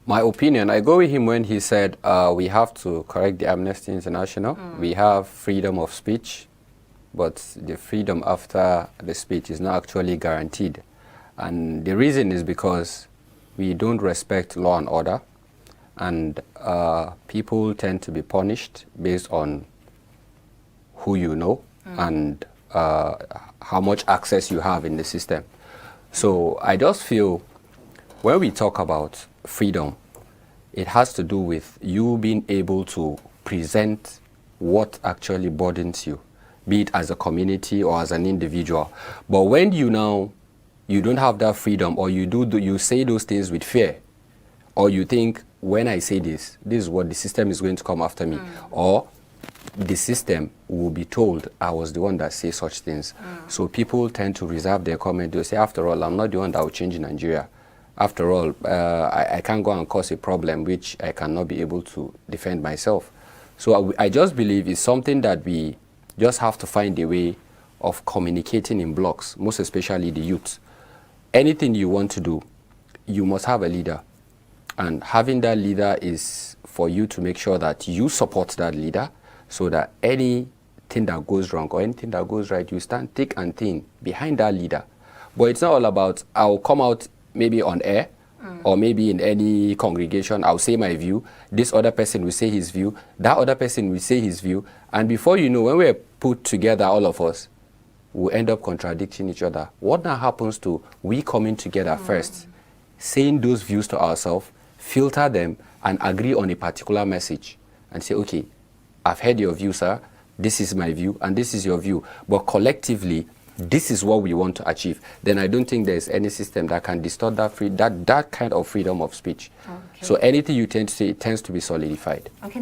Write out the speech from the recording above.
My opinion, I go with him when he said we have to correct the Amnesty International. We have freedom of speech, but the freedom after the speech is not actually guaranteed. And the reason is because we don't respect law and order, and people tend to be punished based on who you know and how much access you have in the system. So I just feel when we talk about freedom, it has to do with you being able to present what actually burdens you, be it as a community or as an individual. But when you don't have that freedom, or you say those things with fear, or you think, when I say this is what the system is going to come after me, or the system will be told I was the one that says such things. So people tend to reserve their comment. They'll say, after all, I'm not the one that will change Nigeria. After all, I can't go and cause a problem which I cannot be able to defend myself. So I just believe it's something that we just have to find a way of communicating in blocks, most especially the youth. Anything you want to do, you must have a leader. And having that leader is for you to make sure that you support that leader, so that anything that goes wrong or anything that goes right, you stand thick and thin behind that leader. But it's not all about, I'll come out maybe on air, or maybe in any congregation, I'll say my view, this other person will say his view, that other person will say his view, and before you know, when we're put together, all of us, we'll end up contradicting each other. What now happens to we coming together first, saying those views to ourselves, filter them, and agree on a particular message, and say, okay, I've heard your view, sir, this is my view, and this is your view, but collectively, this is what we want to achieve. Then I don't think there's any system that can distort that kind of freedom of speech. Okay. So anything you tend to say, it tends to be solidified. Okay.